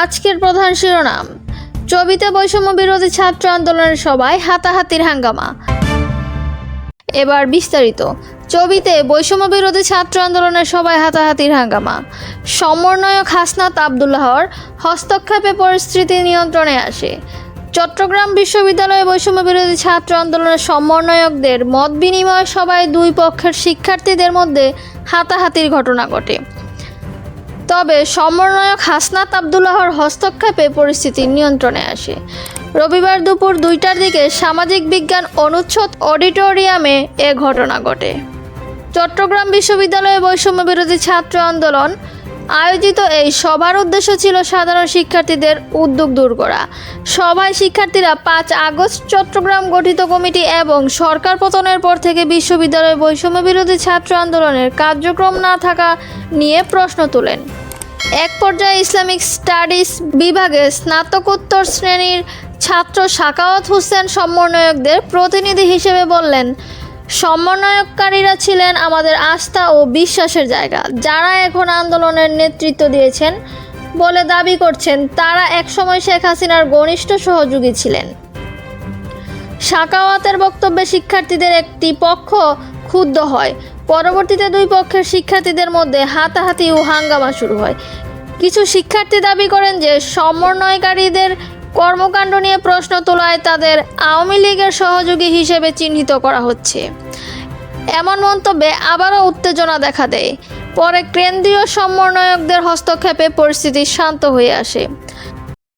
আজকের প্রধান শিরোনাম, চবিতে বৈষম্য বিরোধী ছাত্র আন্দোলনের সভায় হাতাহাতির হাঙ্গামা। এবার বিস্তারিত। চবিতে বৈষম্য বিরোধী ছাত্র আন্দোলনের সভায় হাতাহাতির হাঙ্গামা। সমন্বয়ক হাসনাত আবদুল্লাহর হস্তক্ষেপে পরিস্থিতি নিয়ন্ত্রণে আসে। চট্টগ্রাম বিশ্ববিদ্যালয়ে বৈষম্য বিরোধী ছাত্র আন্দোলনের সমন্বয়কদের মত বিনিময় সভায় দুই পক্ষের শিক্ষার্থীদের মধ্যে হাতাহাতির ঘটনা ঘটে। তবে সমন্বয়ক হাসনাত আবদুল্লাহর হস্তক্ষেপে পরিস্থিতি নিয়ন্ত্রণে আসে। রবিবার দুপুর 2টার দিকে সামাজিক বিজ্ঞান অনুষদ অডিটোরিয়ামে এ ঘটনা ঘটে। চট্টগ্রাম বিশ্ববিদ্যালয়ে বৈষম্য বিরোধী ছাত্র আন্দোলন আয়োজিত এই সভার উদ্দেশ্য ছিল সাধারণ শিক্ষার্থীদের উদ্যোগ দূর করা। সভায় শিক্ষার্থীরা 5 আগস্ট চট্টগ্রাম গঠিত কমিটি এবং সরকার পতনের পর থেকে বিশ্ববিদ্যালয়ে বৈষম্য বিরোধী ছাত্র আন্দোলনের কার্যক্রম না থাকা নিয়ে প্রশ্ন তোলেন। এক পর্যায়ে ইসলামিক স্টাডিজ বিভাগে স্নাতকোত্তর শ্রেণীর ছাত্র সাখাওয়াত হোসেন সমন্বয়কদের প্রতিনিধি হিসেবে বললেন, সমন্বয়কারীরা ছিলেন আমাদের আস্থা ও বিশ্বাসের জায়গা। যারা এখন আন্দোলনের নেতৃত্ব দিয়েছেন বলে দাবি করছেন, তারা একসময় শেখ হাসিনার ঘনিষ্ঠ সহযোগী ছিলেন। সাখাওয়াতের বক্তব্যে শিক্ষার্থীদের একটি পক্ষ ক্ষুব্ধ হয়। পরবর্তীতে দুই পক্ষের শিক্ষার্থীদের মধ্যে হাতাহাতি ও হাঙ্গামা শুরু হয়। কিছু শিক্ষার্থী দাবি করেন যে সমন্বয়কারীদের কর্মকাণ্ড নিয়ে প্রশ্ন তোলায় তাদের আওয়ামী লীগের সহযোগী হিসেবে চিহ্নিত করা হচ্ছে। এমন মন্তব্যে আবারও উত্তেজনা দেখা দেয়। পরে কেন্দ্রীয় সমন্বয়কদের হস্তক্ষেপে পরিস্থিতি শান্ত হয়ে আসে।